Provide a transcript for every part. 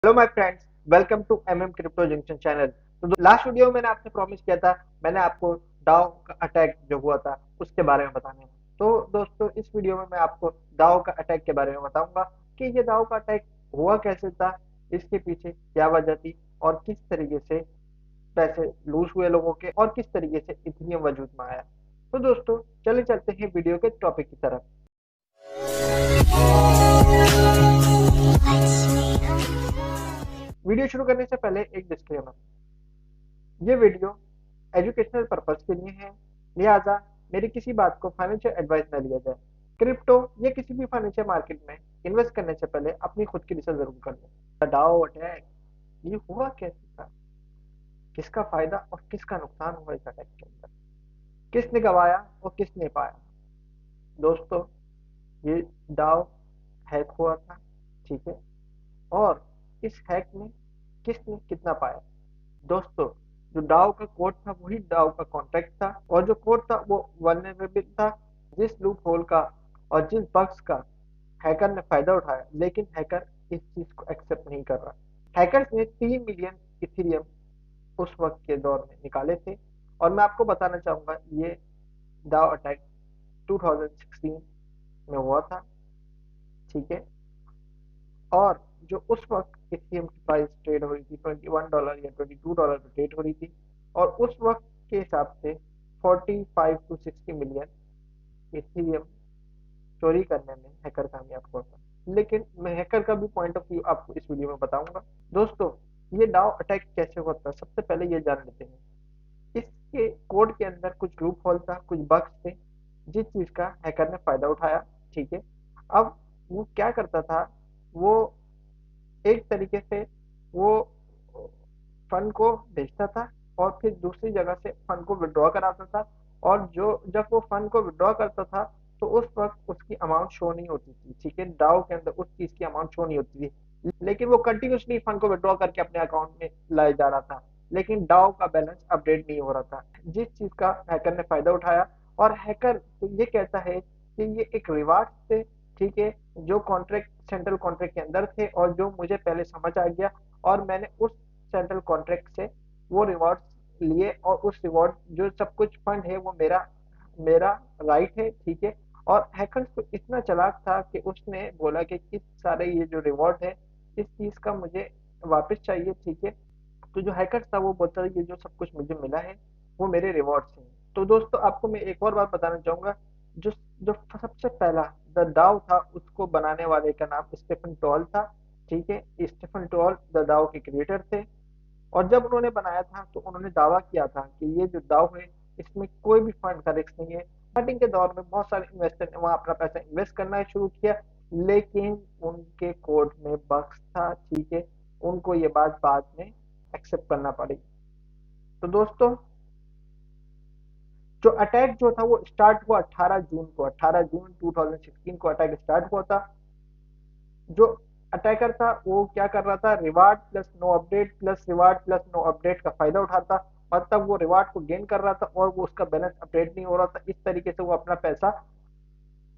Hello my friends, welcome to crypto junction channel. तो last video में मैंने आपसे प्रॉमिस किया था, मैंने आपको डाओ का अटैक जो हुआ था उसके बारे में बताने। तो दोस्तों, इस वीडियो में मैं आपको डाओ का अटैक के बारे में बताऊंगा कि ये डाओ का अटैक हुआ कैसे था, इसके पीछे क्या वजह थी और किस तरीके से पैसे लूज हुए लोगों के और किस तरीके से इथेरियम वजूद में आया। तो दोस्तों, चले चलते हैं वीडियो के टॉपिक की तरफ। वीडियो शुरू करने से पहले एक डिस्क्लेमर। ये वीडियो एजुकेशनल पर्पस के लिए है, लिहाजा मेरी किसी बात को फाइनेंशियल एडवाइस न लिया जाए। क्रिप्टो या किसी भी फाइनेंशियल मार्केट में इन्वेस्ट करने से पहले अपनी खुद की रिसर्च जरूर कर लें। डाओ अटैक ये हुआ कैसे था, किसका फायदा और किसका नुकसान हुआ इस अटैक के अंदर, किसने गवाया और किसने पाया। दोस्तों, ये डाओ हैक हुआ था, ठीक है, और इस हैक में किसने कितना पाया। दोस्तों, जो डाउ का कोड था वही डाउ का कॉन्ट्रैक्ट था, और जो कोड था वो वल्नरेबल था। जिस लूप होल का और जिस बग्स का हैकर ने फायदा उठाया, लेकिन हैकर इस चीज को एक्सेप्ट नहीं कर रहा। हैकर्स ने 3 मिलियन इथेरियम उस वक्त के दौर में निकाले थे, और मैं आपको बताना चाहूंगा ये डाउ अटैक 2016 में हुआ था, ठीक है। और जो उस वक्त इथेरियम की प्राइस ट्रेड हो रही थी $21 या $22 पे ट्रेड हो रही थी, और उस वक्त के हिसाब से 45 to 60 मिलियन इथेरियम चोरी करने में हैकर कामयाब हुआ था। लेकिन मैं हैकर का भी पॉइंट ऑफ व्यू आपको इस वीडियो में बताऊंगा। दोस्तों, ये डाउ अटैक कैसे होता है सबसे पहले ये जान लेते हैं। इसके कोड के अंदर कुछ लूप होल था, कुछ बग्स थे, जिस चीज का हैकर ने फायदा उठाया, ठीक है। अब वो क्या करता था, वो एक तरीके से वो फंड को भेजता था और फिर दूसरी जगह से फंड को विड्रॉ कराता था। और जो जब वो फंड को विड्रॉ करता था तो उस वक्त उसकी अमाउंट शो नहीं होती थी, ठीक है, डाउ के अंदर उस चीज की अमाउंट शो नहीं होती थी, लेकिन वो कंटिन्यूसली फंड को विड्रॉ करके अपने अकाउंट में लाया जा रहा था, लेकिन डाउ का बैलेंस अपडेट नहीं हो रहा था, जिस चीज का हैकर ने फायदा उठाया। और हैकर तो ये कहता है कि ये एक रिवार्ड थे, ठीक है, जो कॉन्ट्रैक्ट सेंट्रल कॉन्ट्रैक्ट के अंदर थे और जो मुझे पहले समझ आ गया, और मैंने उस सेंट्रल कॉन्ट्रैक्ट से वो रिवॉर्ड लिए, और उस रिवॉर्ड जो सब कुछ फंड है वो मेरा मेरा राइट है, ठीक है। और हैकर्स तो इतना चालाक था कि उसने बोला कि इस सारे ये जो रिवॉर्ड है इस चीज का मुझे वापस चाहिए, ठीक है। तो जो हैकर था वो बोलता है ये जो सब कुछ मुझे मिला है वो मेरे रिवॉर्ड्स हैं। तो दोस्तों, आपको मैं एक और बात बताना चाहूंगा। जो जो सबसे पहला द डाउ था उसको बनाने वाले का नाम स्टीफन टॉल था, ठीक है। स्टीफन टॉल द डाउ के क्रिएटर थे, और जब उन्होंने बनाया था तो उन्होंने दावा किया था कि ये जो दाव है इसमें कोई भी फंड का रिस्क नहीं है। स्टार्टिंग के दौर में बहुत सारे इन्वेस्टर ने वहां अपना पैसा इन्वेस्ट करना शुरू किया, लेकिन उनके कोड में बग्स था, ठीक है, उनको ये बात बाद में एक्सेप्ट करना पड़ी। तो दोस्तों, जो अटैक जो था वो स्टार्ट हुआ 18 जून को, 18 जून 2016 को अटैक स्टार्ट हुआ था। जो अटैकर था वो क्या कर रहा था, reward plus no update plus reward plus no update का फायदा उठाता, मतलब वो रिवार्ड को गेन कर रहा था और वो उसका बैलेंस अपडेट नहीं हो रहा था, इस तरीके से वो अपना पैसा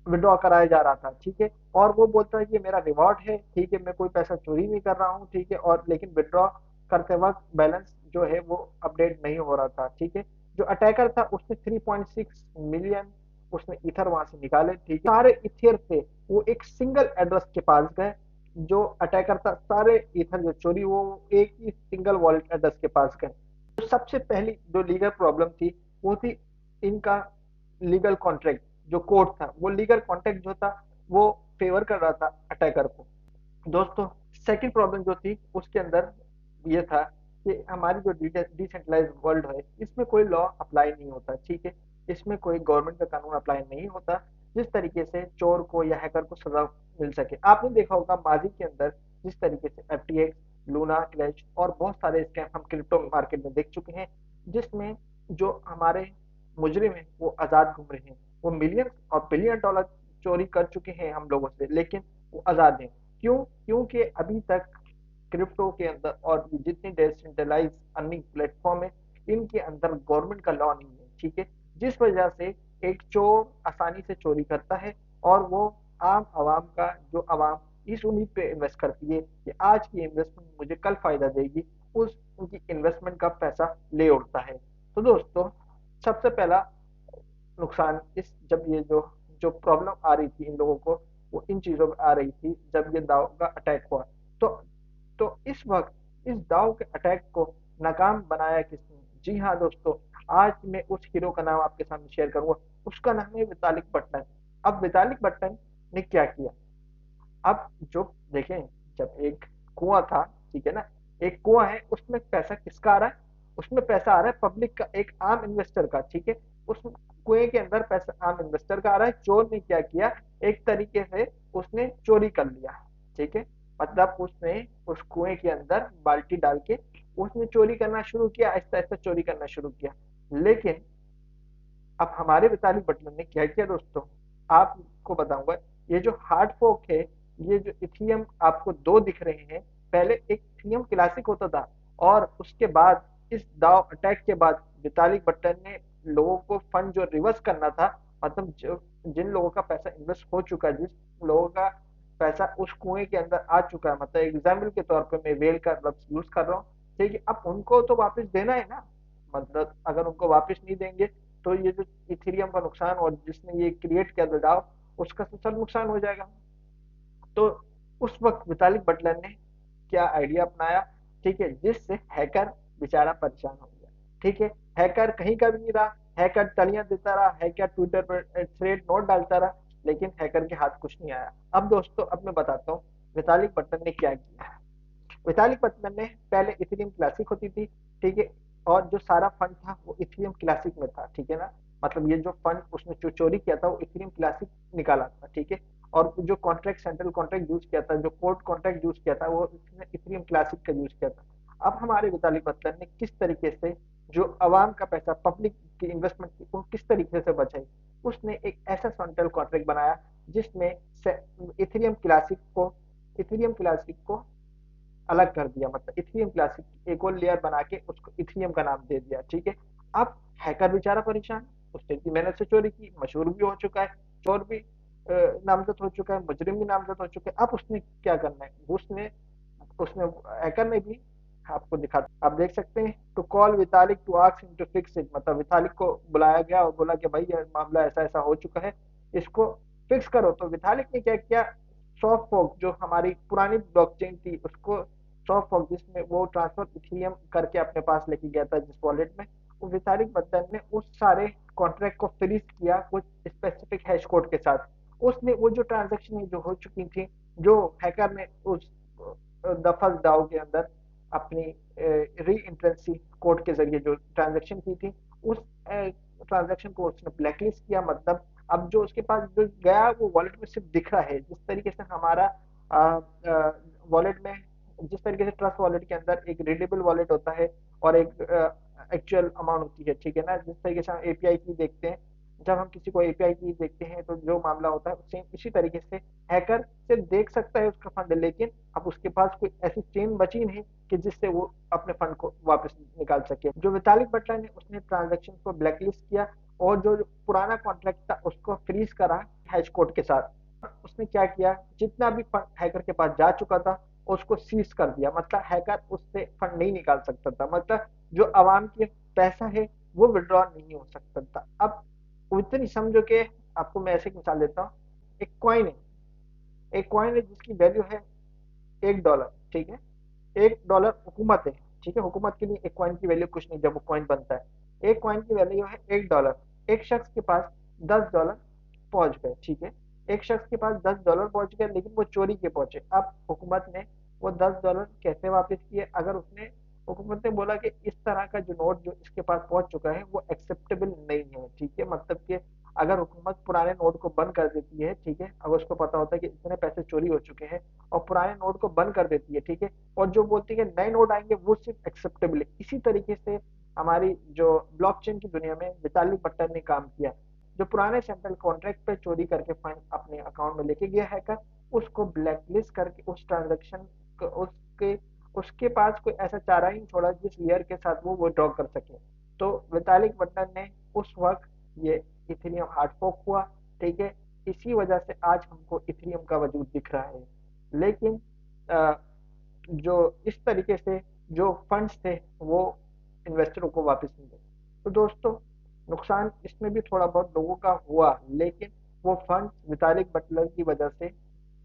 विड्रॉ कराया जा रहा था, ठीक है। और वो बोलता है कि मेरा रिवॉर्ड है, ठीक है, मैं कोई पैसा चोरी नहीं कर रहा हूँ, ठीक है, और लेकिन विड्रॉ करते वक्त बैलेंस जो है वो अपडेट नहीं हो रहा था, ठीक है। जो अटैकर था उसने 3.6 मिलियन उसने इथर वहां से निकाले, ठीक है। सारे इथियर थे वो एक सिंगल एड्रेस के पास गए। जो अटैकर था सारे इथर जो चोरी वो एक ही सिंगल वॉलेट एड्रेस के पास गए। तो सबसे पहली जो लीगल प्रॉब्लम थी वो थी इनका लीगल कॉन्ट्रैक्ट। जो कोर्ट था वो लीगल कॉन्ट्रैक्ट जो था वो फेवर कर रहा था अटैकर को। दोस्तों, सेकंड प्रॉब्लम जो थी उसके अंदर ये था कि हमारी जो डिसेंट्रलाइज वर्ल्ड है इसमें कोई लॉ अप्लाई नहीं होता, ठीक है, इसमें कोई गवर्नमेंट का कानून अप्लाई नहीं होता जिस तरीके से चोर को या हैकर को सजा मिल सके। आपने देखा होगा माजी के अंदर जिस तरीके से FTX, लूना, क्रैश और बहुत सारे स्कैम हम क्रिप्टो मार्केट में देख चुके हैं, जिसमें जो हमारे मुजरिम हैं वो आजाद घूम रहे हैं, वो मिलियन और बिलियन डॉलर चोरी कर चुके हैं हम लोगों से, लेकिन वो आजाद हैं। क्यों? क्योंकि अभी तक क्रिप्टो के अंदर और जितने डिसेंट्रलाइज अर्निंग प्लेटफॉर्म है इनके अंदर गवर्नमेंट का लॉ नहीं है, ठीक है, जिस वजह से एक चोर आसानी से चोरी करता है और वो आम आवाम का जो आवाम इस उम्मीद पे इन्वेस्ट करती है कि आज की इन्वेस्टमेंट मुझे कल फायदा देगी, उस उनकी इन्वेस्टमेंट का पैसा ले उड़ता है। तो दोस्तों, सबसे पहला नुकसान इस जब ये जो जो प्रॉब्लम आ रही थी इन लोगों को, वो इन चीजों में आ रही थी जब ये दाव का अटैक हुआ। तो तो इस वक्त इस दाव के अटैक को नाकाम बनाया किसने? जी हाँ दोस्तों, आज मैं उस हीरो का नाम आपके सामने शेयर करूंगा। उसका नाम है वितालिक बटन। अब वितालिक बटन ने क्या किया? अब जो देखें, जब एक कुआं था, ठीक है ना, एक कुआं है, उसमें पैसा किसका आ रहा है? उसमें पैसा आ रहा है पब्लिक का, एक आम इन्वेस्टर का, ठीक है। उस कुएं के अंदर पैसा आम इन्वेस्टर का आ रहा है। चोर ने क्या किया? एक तरीके से उसने चोरी कर लिया, ठीक है। मतलब उसने उस कुएं के अंदर बाल्टी डाल के उसने चोरी करना शुरू किया, आहिस्ता आहिस्ता चोरी करना शुरू किया। लेकिन अब हमारे मिताली बटलर ने क्या किया दोस्तों, आपको बताऊंगा। ये जो हार्ड फोक है, ये जो इथीरियम आपको दो दिख रहे हैं, पहले एक इथीरियम क्लासिक होता था, और उसके बाद इस दाव अटैक के बाद वितालिक बटलर ने लोगों को फंड जो रिवर्स करना था, मतलब जो जिन लोगों का पैसा इन्वेस्ट हो चुका है, जिस लोगों का पैसा उस कुएं के अंदर आ चुका है, मतलब एग्जाम्पल के तौर पर मैं वेल का लफ्ज यूज कर रहा हूँ, ठीक है। अब उनको तो वापस देना है ना, मतलब अगर उनको वापस नहीं देंगे तो ये जो इथेरियम का नुकसान और जिसने ये क्रिएट किया दबाव, उसका तो सब नुकसान हो जाएगा। तो उस वक्त वितालिक बटलर ने क्या आइडिया अपनाया, ठीक है, जिससे हैकर बेचारा परेशान हो गया, ठीक है। हैकर कहीं का भी नहीं रहा, हैकर तालियां देता रहा, हैकर ट्विटर पर थ्रेड नोट डालता रहा, लेकिन हैकर के हाथ कुछ नहीं आया। अब दोस्तों, अब मैं बताता हूँ वितालिक बटलर ने क्या किया। वितालिक बटलर ने पहले इथेरियम क्लासिक होती थी, ठीक है, और जो सारा फंड था वो इथेरियम क्लासिक में था, ठीक है ना। मतलब ये जो फंड उसने जो चोरी किया था वो इथेरियम क्लासिक निकाला था, ठीक है। और जो कॉन्ट्रैक्ट, सेंट्रल कॉन्ट्रैक्ट यूज किया था, जो कोर्ट कॉन्ट्रैक्ट यूज किया था, वो उसने इथेरियम क्लासिक का यूज किया था। अब हमारे वितालिक बटलर ने किस तरीके से जो अवाम का पैसा, पब्लिक की इन्वेस्टमेंट थी, वो किस तरीके से बचाई? उसने एक ऐसा सेंट्रल कॉन्ट्रैक्ट बनाया जिसमें इथेरियम क्लासिक को अलग कर दिया, मतलब इथेरियम क्लासिक एक और लेयर बना के उसको इथेरियम का नाम दे दिया, ठीक है। अब हैकर बेचारा परेशान, उसने इतनी मेहनत से चोरी की, मशहूर भी हो चुका है, चोर भी नामजद हो चुका है, मुजरिम भी नामजद हो चुके हैं। अब उसने क्या करना है? उसने उसने हैकर ने भी, आपको दिखा, आप देख सकते हैं, to call Vitalik to ask him to fix it, मतलब वितालिक को बुलाया गया और बोला कि भाई ये मामला ऐसा ऐसा हो चुका है, इसको फिक्स करो। तो वितालिक ने क्या किया? सॉफ्ट फॉर्क, जो हमारी पुरानी ब्लॉकचेन थी, उसको सॉफ्ट फॉर्क, जिसमें वो ट्रांसफर इथेरियम करके अपने पास लेके गया था जिस वॉलेट में, वो वितालिक बद्दन ने उस सारे कॉन्ट्रैक्ट को फ्रीज किया कुछ स्पेसिफिक हैश कोड के साथ। उसने वो जो ट्रांजेक्शन जो हो चुकी थी, जो हैकर ने उस दफा डाउ के अंदर अपनी री एंट्रेंसी कोड के जरिए जो ट्रांजेक्शन की थी, उस ट्रांजेक्शन को उसने ब्लैकलिस्ट किया। मतलब अब जो उसके पास जो गया वो वॉलेट में सिर्फ दिख रहा है, जिस तरीके से हमारा वॉलेट में, जिस तरीके से ट्रस्ट वॉलेट के अंदर एक रीडेबल वॉलेट होता है और एक एक्चुअल अमाउंट होती है, ठीक है ना। जिस तरीके से हम एपीआई की देखते हैं, जब हम किसी को एपीआई की देखते हैं तो जो मामला होता है सेम इसी तरीके से हैकर सिर्फ देख सकता है उसका फंड, लेकिन अब उसके पास कोई ऐसी चेन बची नहीं कि जिससे वो अपने फंड को वापस निकाल सके। जो वितालिक बटलर ने, उसने ट्रांजेक्शन को ब्लैकलिस्ट किया और जो पुराना कॉन्ट्रैक्ट था उसको फ्रीज करा हैश कोड के साथ। उसने क्या किया? जितना भी फंड हैकर के पास जा चुका था उसको सीज कर दिया, मतलब हैकर उससे फंड नहीं निकाल सकता था, मतलब जो आवाम के पैसा है वो विड्रॉ नहीं हो सकता था। अब उतनी समझो कि, आपको मैं ऐसे एक मिसाल देता हूँ। एक कॉइन है, एक कॉइन है जिसकी वैल्यू है $1, ठीक है। $1 हुकूमत है, ठीक है। हुकूमत के लिए एक कॉइन की वैल्यू कुछ नहीं जब वो कॉइन बनता है। एक कॉइन की वैल्यू है $1। एक शख्स के पास $10 पहुंच गए, ठीक है। एक शख्स के पास $10 पहुंच गए, लेकिन वो चोरी के पहुंचे। अब हुकूमत ने वो $10 कैसे वापस किए? अगर उसने, हुकूमत ने बोला कि इस तरह का जो नोट जो इसके पास पहुंच चुका है वो एक्सेप्टेबल नहीं है, ठीक है। मतलब कि अगर हुकूमत पुराने नोट को बंद कर देती है, ठीक है, अगर उसको पता होता है कि इतने पैसे चोरी हो चुके हैं और पुराने नोट को बंद कर देती है, ठीक है, और जो बोलती है नए नोट आएंगे वो सिर्फ एक्सेप्टेबल है। इसी तरीके से हमारी जो ब्लॉकचेन की दुनिया में वितालिक बट्टन ने काम किया। जो पुराने सेंट्रल कॉन्ट्रैक्ट पे चोरी करके फंड अपने अकाउंट में लेके गया हैकर, उसको ब्लैकलिस्ट करके उस ट्रांजेक्शन, उसके उसके पास कोई ऐसा चारा ही नहीं छोड़ा जिस लेयर के साथ वो विड्रॉ कर सके। तो वितालिक बटन ने उस वक्त ये इथेरियम हार्ड फोक हुआ, ठीक है। इसी वजह से आज हमको इथेरियम का वजूद दिख रहा है। लेकिन जो इस तरीके से जो फंड्स थे वो इन्वेस्टरों को वापस मिले। तो दोस्तों, नुकसान इसमें भी थोड़ा बहुत लोगों का हुआ, लेकिन वो फंड्स वितालिक बटलर की वजह से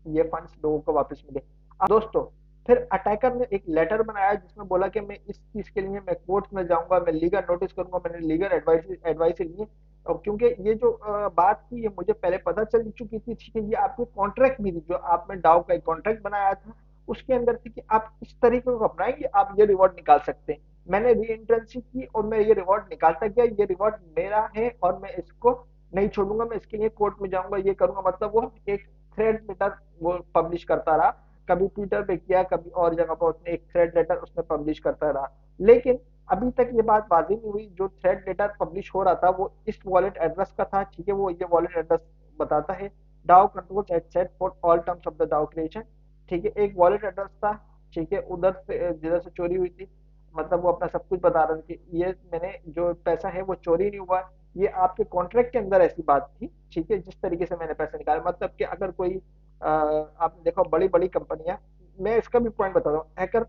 ये फंड्स लोगों को वापस मिले। अब दोस्तों, फिर अटैकर ने एक लेटर बनाया जिसमें बोला कि मैं इस चीज के लिए मैं कोर्ट में जाऊंगा, मैं लीगल नोटिस करूंगा, मैंने लीगल एडवाइस ली है। और क्योंकि ये जो बात थी ये मुझे पहले पता चल चुकी थी, ठीक है, ये आपके कॉन्ट्रैक्ट में थी, जो आपने डाउ का एक कॉन्ट्रैक्ट बनाया था उसके अंदर थी कि आप इस तरीके को अपनाएंगे, आप ये रिवॉर्ड निकाल सकते हैं। मैंने री एंट्रेंसी की और मैं ये रिवॉर्ड निकालता गया, ये रिवॉर्ड मेरा है और मैं इसको नहीं छोड़ूंगा, मैं इसके लिए कोर्ट में जाऊंगा, ये करूंगा। मतलब वो एक थ्रेड लेटर वो पब्लिश करता रहा, कभी ट्विटर पे किया, कभी और जगह पर उसने एक थ्रेड लेटर उसने पब्लिश करता रहा। लेकिन अभी तक ये बात वाज़ेह नहीं हुई, जो थ्रेड लेटर पब्लिश हो रहा था वो इस वॉलेट एड्रेस का था, ठीक है, वो ये वॉलेट एड्रेस बताता है dow controls at set for all terms of the dow creation. ठीक है, एक वॉलेट एड्रेस था, ठीक है, उधर से जिधर से चोरी हुई थी। मतलब वो अपना सब कुछ बता रहे थे कि ये मैंने जो पैसा है वो चोरी नहीं हुआ, ये आपके कॉन्ट्रैक्ट के अंदर ऐसी बात थी, ठीक है, जिस तरीके से मैंने पैसे निकाले। मतलब कि अगर कोई आपने देखा बड़ी बड़ी कंपनियां, मैं इसका भी पॉइंट बताता हूँ, हैकर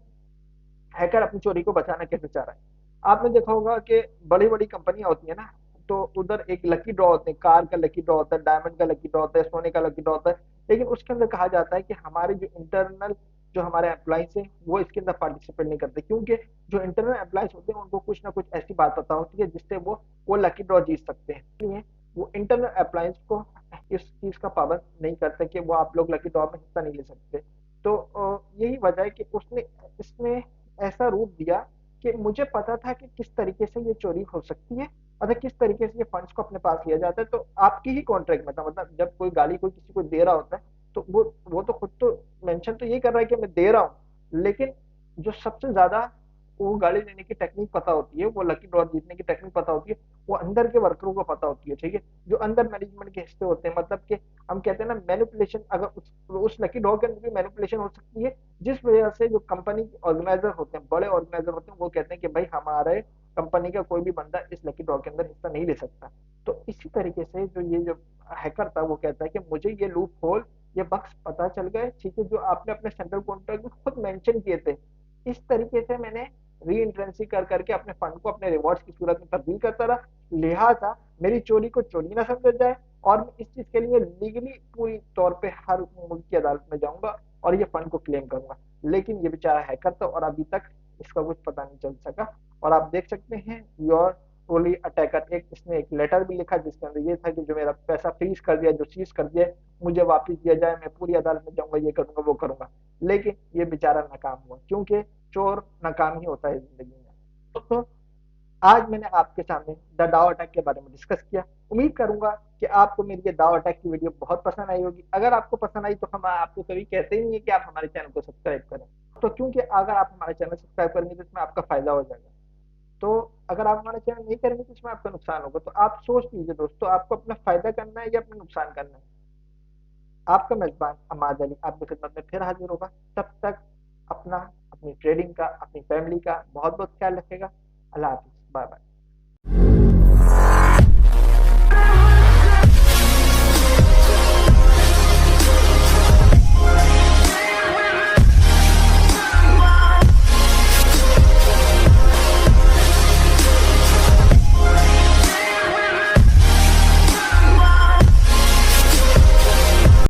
हैकर अपनी चोरी को बचाना कैसे चाह रहा है। आपने देखा होगा कि बड़ी बड़ी कंपनियां होती है ना, तो उधर एक लकी ड्रॉ होते हैं, कार का लकी ड्रॉ होता है, डायमंड का लकी ड्रॉ होता है, सोने का लकी ड्रॉ होता है। लेकिन उसके अंदर कहा जाता है कि हमारे जो इंटरनल जो हमारे एम्प्लॉइज हैं वो इसके अंदर पार्टिसिपेट नहीं करते, क्योंकि जो इंटरनल एम्प्लॉइज होते हैं उनको कुछ ना कुछ ऐसी बात पता होती है जिससे वो लकी ड्रॉ जीत सकते हैं। इसलिए वो इंटरनल एम्प्लॉइज को इस चीज का पाबंद नहीं करते कि वो आप लोग लकी ड्रॉ में हिस्सा नहीं ले सकते। तो यही वजह है कि उसने इसमें ऐसा रूप दिया कि मुझे पता था कि किस तरीके से ये चोरी हो सकती है, और किस तरीके से ये फंड्स को अपने पास लिया जाता है। तो आपकी ही कॉन्ट्रैक्ट में था, मतलब जब कोई गाली कोई किसी को दे रहा होता है तो वो तो खुद तो मेंशन तो ये कर रहा है कि मैं दे रहा हूँ, लेकिन जो सबसे ज्यादा वो गाड़ी लेने की टेक्निक पता होती है, वो लकी ड्रॉ जीतने की टेक्निक पता होती है, वो अंदर के वर्करों को पता होती है, ठीक है, जो अंदर मैनेजमेंट के हिस्से होते हैं। मतलब कि हम कहते हैं ना मैनिपुलेशन, अगर उस लकी ड्रॉ के अंदर भी मैनिपुलेशन हो सकती है, जिस वजह से जो कंपनी के ऑर्गेनाइजर होते हैं, बड़े ऑर्गेनाइजर होते हैं, वो कहते हैं कि भाई हमारे कंपनी का कोई भी बंदा इस लकी ड्रॉ के अंदर हिस्सा नहीं ले सकता। तो इसी तरीके से जो ये जो हैकर था वो कहता है कि मुझे ये लूप होल, ये बक्स पता चल गए, ठीक है, जो आपने अपने सेंट्रल कॉन्ट्रैक्ट में खुद मेंशन किए थे। इस तरीके से मैंने री एंट्रेंसी कर करके अपने फंड को अपने रिवॉर्ड्स की सूरत में तब्दील करता रहा, लिहाजा मेरी चोरी को चोरी ना समझा जाए, और मैं इस चीज के लिए लीगली पूरी तौर पे हर मुल्क की अदालत में जाऊंगा और ये फंड को क्लेम करूंगा। लेकिन ये बेचारा हैकर था और अभी तक इसका कुछ पता नहीं चल सका। और आप देख सकते हैं योर ट्रोली अटैकर, एक इसने एक लेटर भी लिखा जिसके अंदर ये था कि जो मेरा पैसा फ्रीज कर दिया, जो सीज कर दिया, मुझे वापस दिया जाए, मैं पूरी अदालत में जाऊंगा, ये करूंगा वो करूंगा। लेकिन ये बेचारा नाकाम हुआ, क्योंकि चोर नाकाम ही होता है जिंदगी में। दोस्तों, आज मैंने आपके सामने द डाउ अटैक के बारे में डिस्कस किया। उम्मीद करूंगा कि आपको मेरी ये डाउ अटैक की वीडियो बहुत पसंद आई होगी। अगर आपको पसंद आई तो हम आपको कभी कहते ही नहीं है कि आप हमारे चैनल को सब्सक्राइब करें, तो क्योंकि अगर आप हमारे चैनल सब्सक्राइब करेंगे तो इसमें आपका फायदा हो जाएगा। तो अगर आप हमारा चैनल नहीं करेंगे तो इसमें आपका नुकसान होगा। तो आप सोच लीजिए दोस्तों, आपको अपना फायदा करना है या अपना नुकसान करना है। आपका मेजबान अमाद अली आपकी खिदमत में फिर हाजिर होगा। तब तक अपना, अपनी ट्रेडिंग का, अपनी फैमिली का बहुत बहुत ख्याल रखेगा। अल्लाह हाफिज, बाय बाय।